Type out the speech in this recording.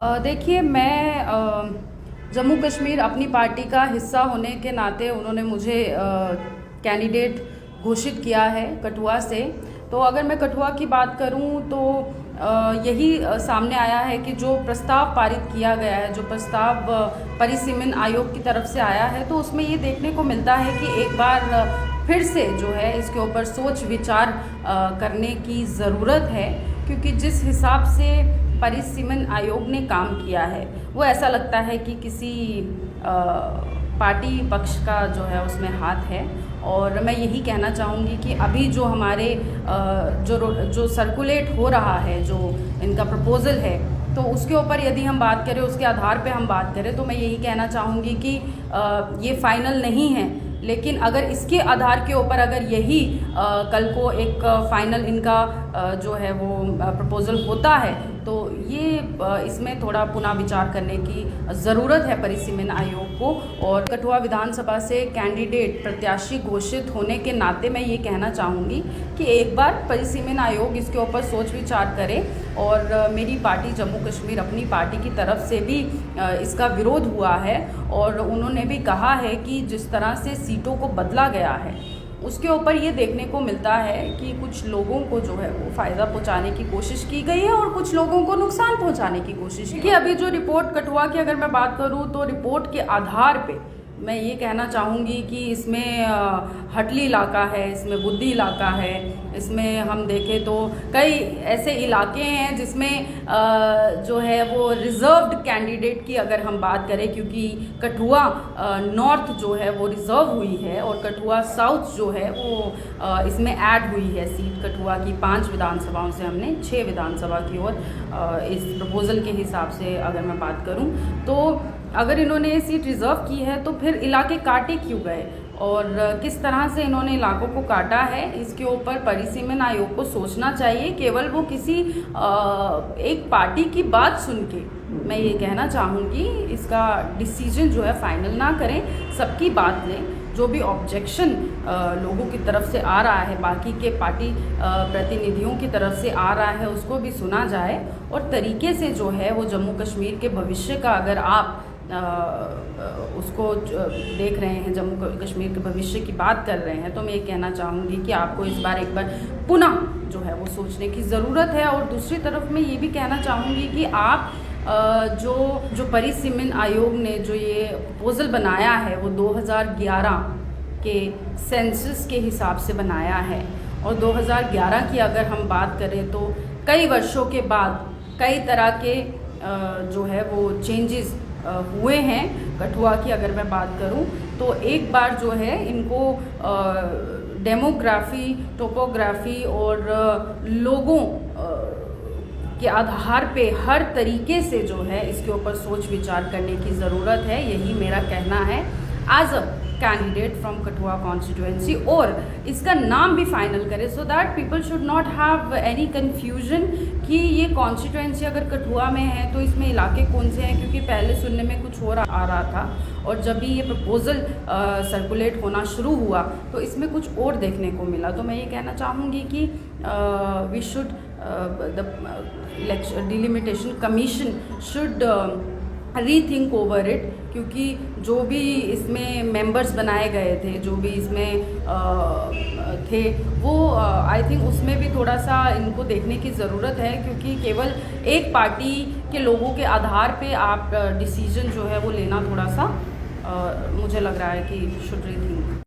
देखिए मैं जम्मू कश्मीर अपनी पार्टी का हिस्सा होने के नाते उन्होंने मुझे कैंडिडेट घोषित किया है कठुआ से। तो अगर मैं कठुआ की बात करूं तो यही सामने आया है कि जो प्रस्ताव पारित किया गया है, जो प्रस्ताव परिसीमन आयोग की तरफ से आया है, तो उसमें ये देखने को मिलता है कि एक बार फिर से जो है इसके ऊपर सोच विचार करने की ज़रूरत है, क्योंकि जिस हिसाब से परिसीमन आयोग ने काम किया है वो ऐसा लगता है कि किसी पार्टी पक्ष का जो है उसमें हाथ है। और मैं यही कहना चाहूँगी कि अभी जो हमारे जो सर्कुलेट हो रहा है, जो इनका प्रपोज़ल है, तो उसके ऊपर यदि हम बात करें, उसके आधार पे हम बात करें, तो मैं यही कहना चाहूँगी कि ये फाइनल नहीं है। लेकिन अगर इसके आधार के ऊपर अगर यही कल को एक फाइनल इनका जो है वो प्रपोज़ल होता है, तो ये इसमें थोड़ा पुनः विचार करने की ज़रूरत है परिसीमन आयोग को। और कठुआ विधानसभा से कैंडिडेट प्रत्याशी घोषित होने के नाते मैं ये कहना चाहूँगी कि एक बार परिसीमन आयोग इसके ऊपर सोच विचार करे। और मेरी पार्टी जम्मू कश्मीर अपनी पार्टी की तरफ से भी इसका विरोध हुआ है, और उन्होंने भी कहा है कि जिस तरह से सीटों को बदला गया है उसके ऊपर ये देखने को मिलता है कि कुछ लोगों को जो है वो फ़ायदा पहुंचाने की कोशिश की गई है और कुछ लोगों को नुकसान पहुंचाने की कोशिश की। अभी जो रिपोर्ट कठुआ की अगर मैं बात करूं, तो रिपोर्ट के आधार पे मैं ये कहना चाहूँगी कि इसमें हटली इलाका है, इसमें बुद्धि इलाका है, इसमें हम देखें तो कई ऐसे इलाके हैं जिसमें जो है वो रिज़र्व्ड कैंडिडेट की अगर हम बात करें, क्योंकि कठुआ नॉर्थ जो है वो रिज़र्व हुई है और कठुआ साउथ जो है वो इसमें ऐड हुई है सीट। कठुआ की 5 विधानसभाओं से हमने 6 विधानसभा की ओर इस प्रपोज़ल के हिसाब से अगर मैं बात करूं, तो अगर इन्होंने ये सीट रिज़र्व की है तो फिर इलाके काटे क्यों गए और किस तरह से इन्होंने इलाकों को काटा है, इसके ऊपर परिसीमन आयोग को सोचना चाहिए। केवल वो किसी एक पार्टी की बात सुन के मैं ये कहना चाहूँगी इसका डिसीजन जो है फाइनल ना करें, सबकी बात लें। जो भी ऑब्जेक्शन लोगों की तरफ से आ रहा है, बाकी के पार्टी प्रतिनिधियों की तरफ से आ रहा है, उसको भी सुना जाए और तरीके से जो है वो जम्मू कश्मीर के भविष्य का अगर आप उसको देख रहे हैं, जम्मू कश्मीर के भविष्य की बात कर रहे हैं, तो मैं ये कहना चाहूँगी कि आपको इस बार एक बार पुनः जो है वो सोचने की ज़रूरत है। और दूसरी तरफ मैं ये भी कहना चाहूँगी कि आप जो परिसीमन आयोग ने जो ये प्रपोज़ल बनाया है वो 2011 के सेंसस के हिसाब से बनाया है, और 2011 की अगर हम बात करें तो कई वर्षों के बाद कई तरह के जो है वो चेंजेस हुए हैं। कठुआ की अगर मैं बात करूं तो एक बार जो है इनको डेमोग्राफी, टोपोग्राफी और लोगों के आधार पे हर तरीके से जो है इसके ऊपर सोच विचार करने की ज़रूरत है, यही मेरा कहना है as a candidate from Kathua constituency. और इसका नाम भी फाइनल करें so that people should not have any confusion कि ये कॉन्स्टिट्यूएंसी अगर कठुआ में है तो इसमें इलाके कौन से हैं, क्योंकि पहले सुनने में कुछ और आ रहा था और जब भी ये प्रपोज़ल सर्कुलेट होना शुरू हुआ तो इसमें कुछ और देखने को मिला। तो मैं ये कहना चाहूँगी कि we should the delimitation commission should rethink over it, क्योंकि जो भी इसमें मेंबर्स बनाए गए थे, जो भी इसमें थे, वो आई थिंक उसमें भी थोड़ा सा इनको देखने की ज़रूरत है, क्योंकि केवल एक पार्टी के लोगों के आधार पे आप डिसीजन जो है वो लेना थोड़ा सा मुझे लग रहा है कि शुड रीथिंक।